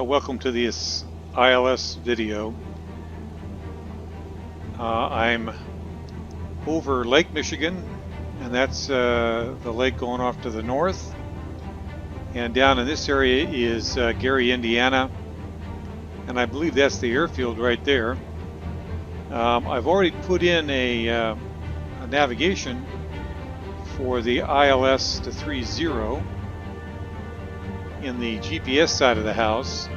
Welcome to this ILS video. I'm over Lake Michigan, and that's the lake going off to the north. And down in this area is Gary, Indiana, and I believe that's the airfield right there. I've already put in a navigation for the ILS to 30 in the GPS side of the house,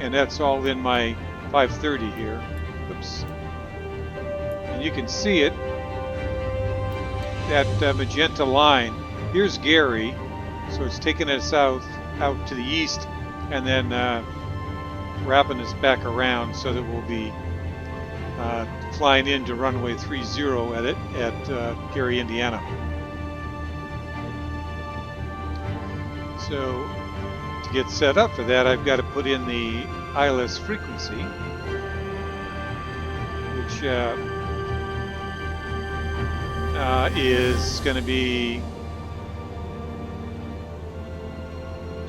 and that's all in my 530 here. Oops. And you can see it, that magenta line. Here's Gary, so it's taking us out to the east and then wrapping us back around so that we'll be flying into runway 30 at Gary, Indiana. So to get set up for that, I've got to put in the ILS frequency, which is going to be,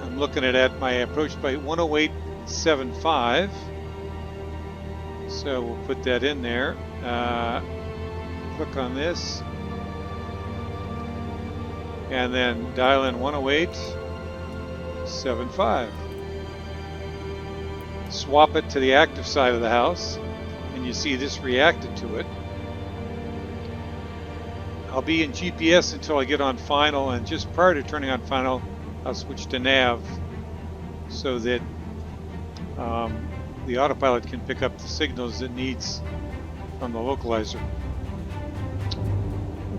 I'm looking at my approach flight 108.75. So we'll put that in there. Click on this, and then dial in 108.75. Swap it to the active side of the house, and you see this reacted to it. I'll be in GPS until I get on final, and just prior to turning on final, I'll switch to nav so that the autopilot can pick up the signals it needs from the localizer.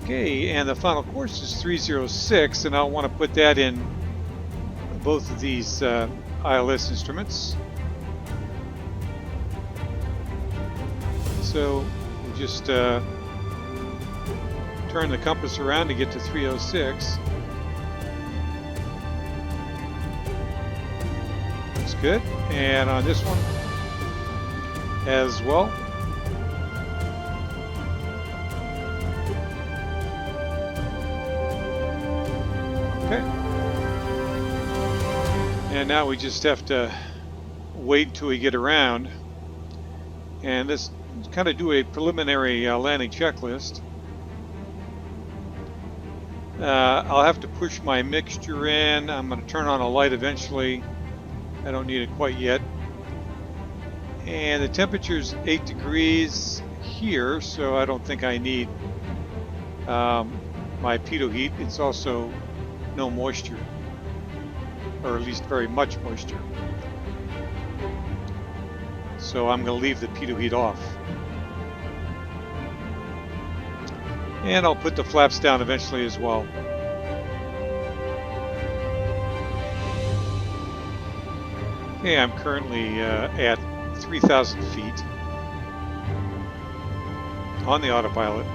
Okay, and the final course is 306, and I'll want to put that in both of these ILS instruments. So we'll just turn the compass around to get to 306. That's good. And on this one as well. Okay. And now we just have to wait till we get around, and let's kind of do a preliminary landing checklist. I'll have to push my mixture in. I'm going to turn on a light eventually. I don't need it quite yet. And the temperature's 8 degrees here, so I don't think I need my pitot heat. It's also no moisture, or at least very much moisture. So I'm going to leave the pitot heat off. And I'll put the flaps down eventually as well. Okay, I'm currently at 3,000 feet on the autopilot.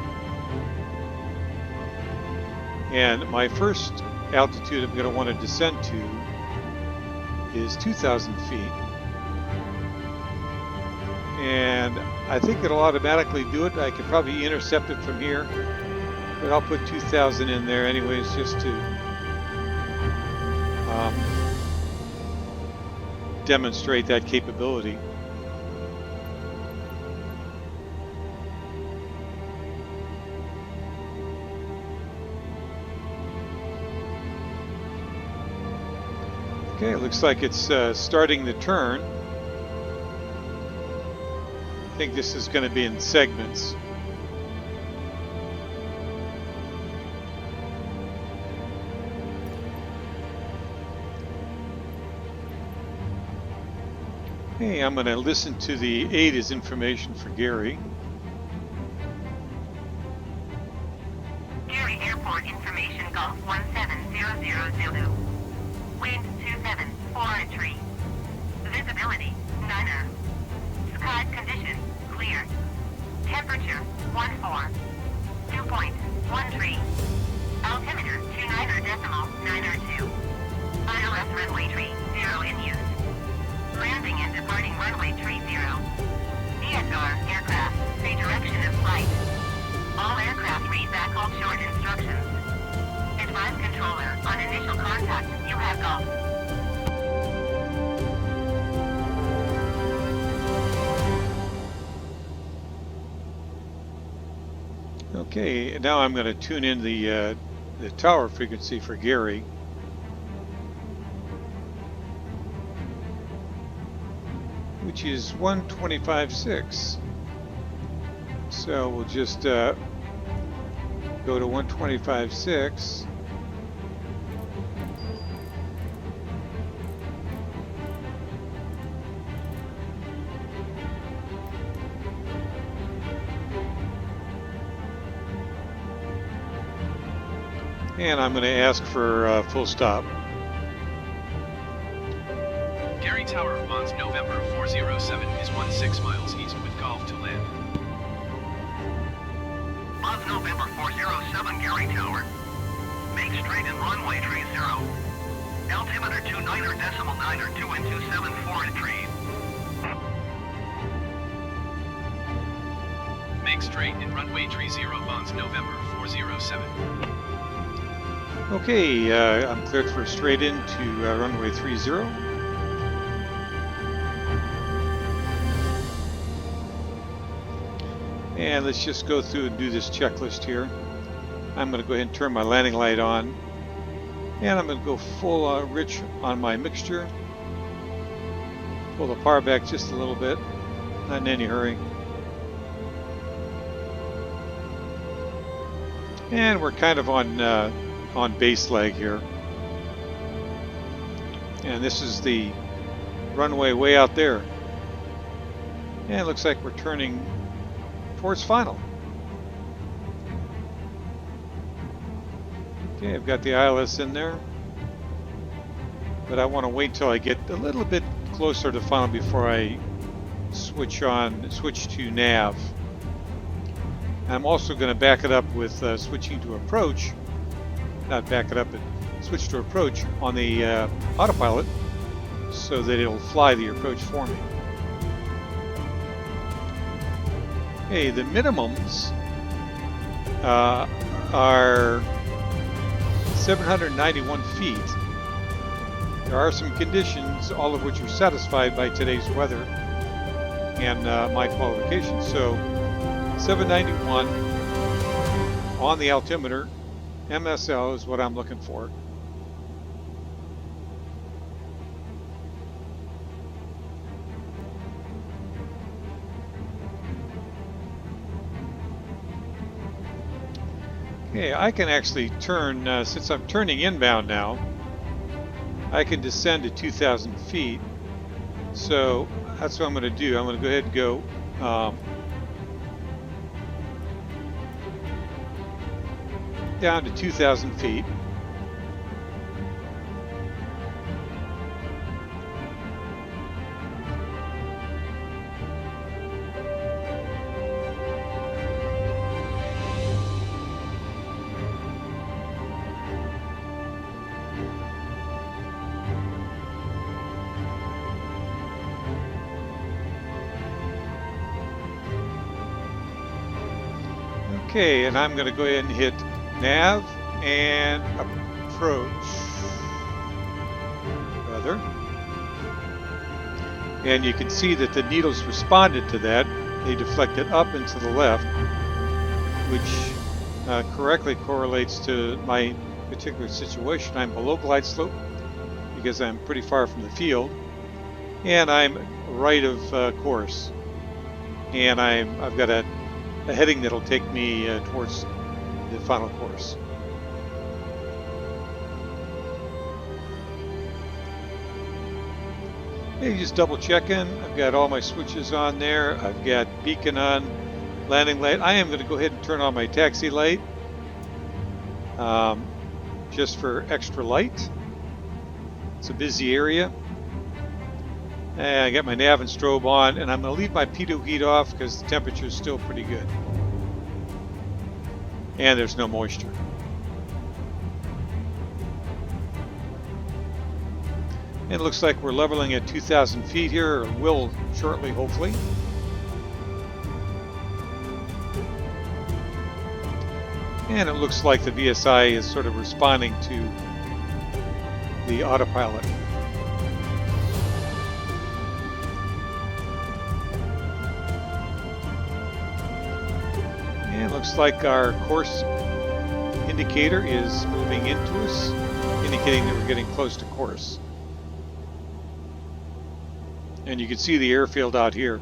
And my first altitude I'm going to want to descend to is 2,000 feet. And I think it'll automatically do it. I could probably intercept it from here, but I'll put 2,000 in there anyways, just to demonstrate that capability. Okay, it looks like it's starting the turn. I think this is going to be in segments. Okay, I'm going to listen to the ATIS information for Gary. Gary Airport information, Golf 17000. Wind 274 Visibility 9er. Sky condition clear. Temperature 14. Dew point 13. Altimeter 29.902. ILS runway 30 in use. Landing and departing runway 30. DSR aircraft, say direction of flight. All aircraft read back hold short instructions. Advise controller on initial contact. You have golf. Okay, now I'm going to tune in the tower frequency for Gary. Which is 125.6. So we'll just go to 125.6. And I'm going to ask for full stop. Gary Tower, Mons November 407 is 16 miles east with Golf to land. Mons November 407, Gary Tower. Make straight and runway 30. Altimeter 29.9 or 2 and 274 retrieve. Make straight and runway 30 Mons November 407. Okay, I'm cleared for straight into runway 30. And let's just go through and do this checklist here. I'm going to go ahead and turn my landing light on. And I'm going to go full rich on my mixture. Pull the power back just a little bit, not in any hurry. And we're kind of on base leg here. And this is the runway way out there. And it looks like we're turning towards final. Okay, I've got the ILS in there. But I want to wait till I get a little bit closer to final before I switch to nav. I'm also going to back it up with switching to approach. Not back it up, but switch to approach on the autopilot so that it'll fly the approach for me. Okay, the minimums are 791 feet. There are some conditions, all of which are satisfied by today's weather and my qualifications. So 791 on the altimeter. MSL is what I'm looking for. Okay, I can actually turn, since I'm turning inbound now, I can descend to 2,000 feet. So that's what I'm going to do. I'm going to go ahead and go down to 2,000 feet. Okay, and I'm going to go ahead and hit nav and approach. Rather. And you can see that the needles responded to that. They deflected up and to the left, which correctly correlates to my particular situation. I'm below glide slope because I'm pretty far from the field, and I'm right of course. And I've got a heading that'll take me towards the final course. Hey, just double checking. I've got all my switches on there. I've got beacon on, landing light. I am going to go ahead and turn on my taxi light just for extra light. It's a busy area. And I got my nav and strobe on, and I'm going to leave my pitot heat off because the temperature is still pretty good. And there's no moisture. And it looks like we're leveling at 2,000 feet here, or will shortly, hopefully. And it looks like the VSI is sort of responding to the autopilot. And it looks like our course indicator is moving into us, indicating that we're getting close to course. And you can see the airfield out here.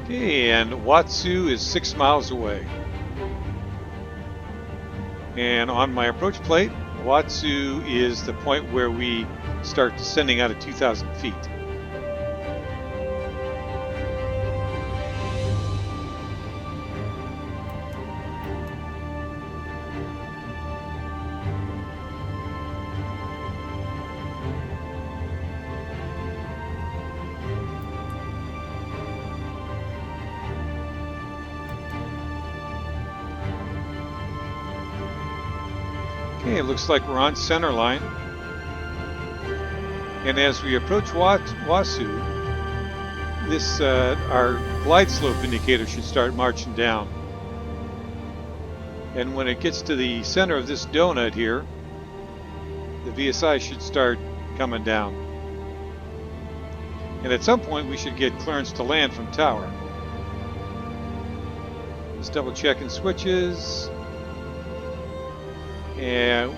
Okay, and Watsu is 6 miles away. And on my approach plate, Watsu is the point where we start descending out at 2,000 feet. Okay, it looks like we're on center line. And as we approach Wasu, this our glide slope indicator should start marching down. And when it gets to the center of this donut here, the VSI should start coming down. And at some point we should get clearance to land from tower. Just double checking switches. And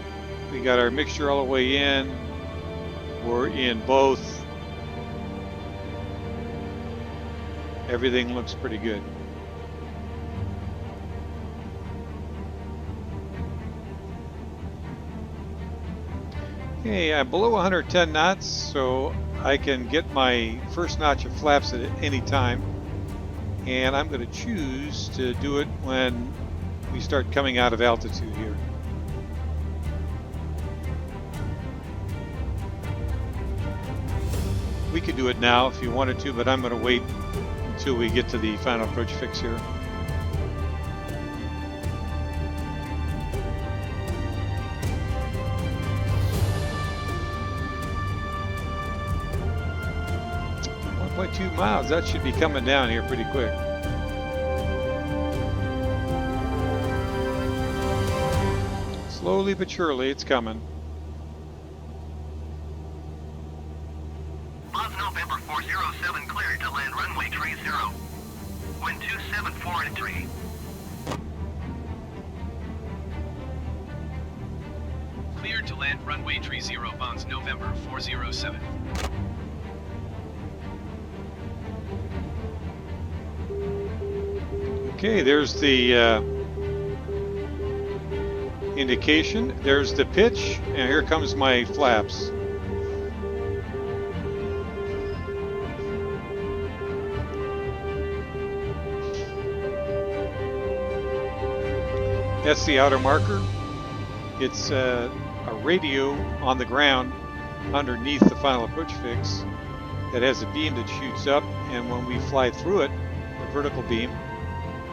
we got our mixture all the way in. We're in both. Everything looks pretty good. Okay, I'm below 110 knots, so I can get my first notch of flaps at any time. And I'm going to choose to do it when we start coming out of altitude here. We could do it now if you wanted to, but I'm going to wait until we get to the final approach fix here. .2 miles, that should be coming down here pretty quick. Slowly but surely it's coming. November 407 cleared to land runway 30. Wind 274 and 3. Cleared to land runway 30 bonds November 407. Okay, there's the indication. There's the pitch, and here comes my flaps. That's the outer marker. It's a radio on the ground underneath the final approach fix that has a beam that shoots up, and when we fly through it, a vertical beam,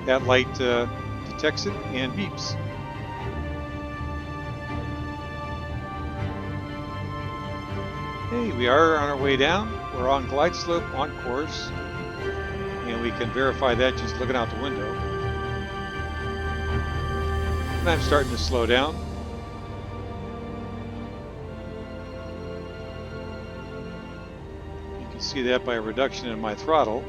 that light detects it and beeps. Hey, we are on our way down. We're on glide slope, on course, and we can verify that just looking out the window. And I'm starting to slow down. You can see that by a reduction in my throttle.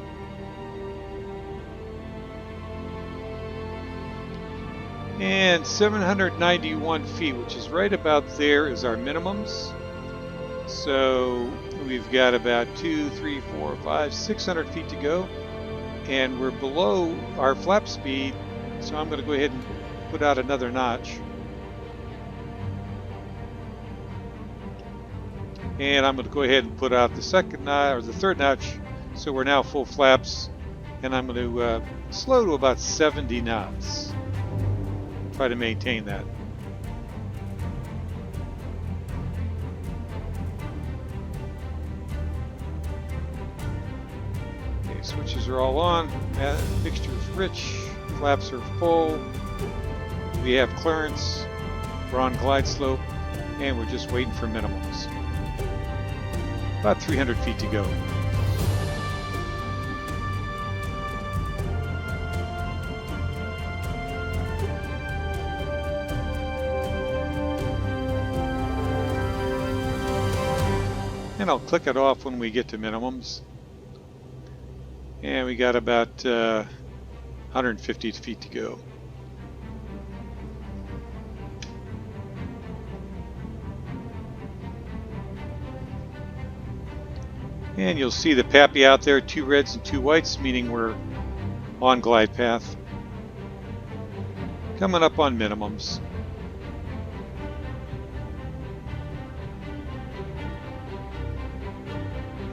And 791 feet, which is right about there, is our minimums. So we've got about 600 feet to go. And we're below our flap speed, so I'm going to go ahead and put out another notch. And I'm going to go ahead and put out the second notch, or the third notch, so we're now full flaps. And I'm going to slow to about 70 knots. Try to maintain that. Okay, switches are all on. Mixture's rich. Flaps are full. We have clearance. We're on glide slope, and we're just waiting for minimums. About 300 feet to go. And I'll click it off when we get to minimums. And we got about 150 feet to go. And you'll see the PAPI out there, 2 reds and 2 whites, meaning we're on glide path. Coming up on minimums.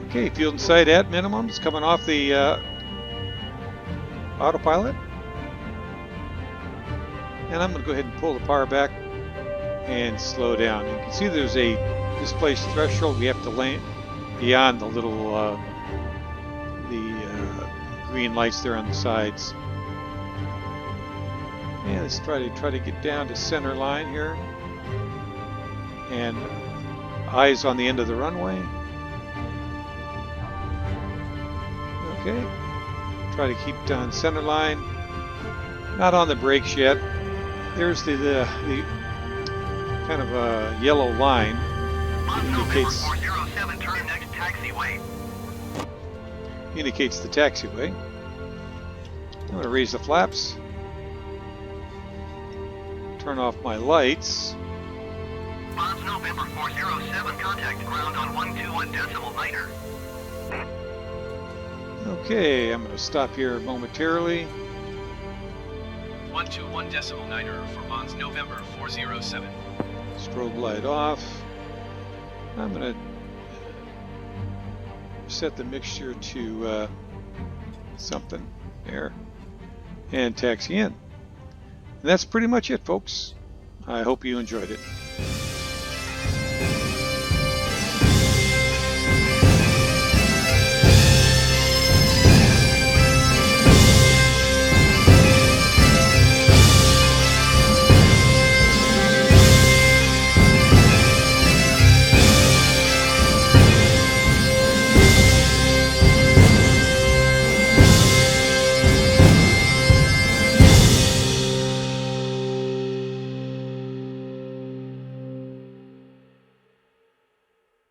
Okay, field in sight at minimums, coming off the autopilot. And I'm going to go ahead and pull the power back and slow down. You can see there's a displaced threshold. We have to land beyond the little green lights there on the sides. And let's try to get down to center line here. And eyes on the end of the runway. Okay, try to keep down center line. Not on the brakes yet. There's the kind of a yellow line. Indicates the taxiway. I'm going to raise the flaps. Turn off my lights. Bonds November 407, contact ground on 121.9er. Okay, I'm going to stop here momentarily. 121.9er for Bonds November 407. Strobe light off. I'm going to set the mixture to something there and taxi in. And that's pretty much it, folks. I hope you enjoyed it.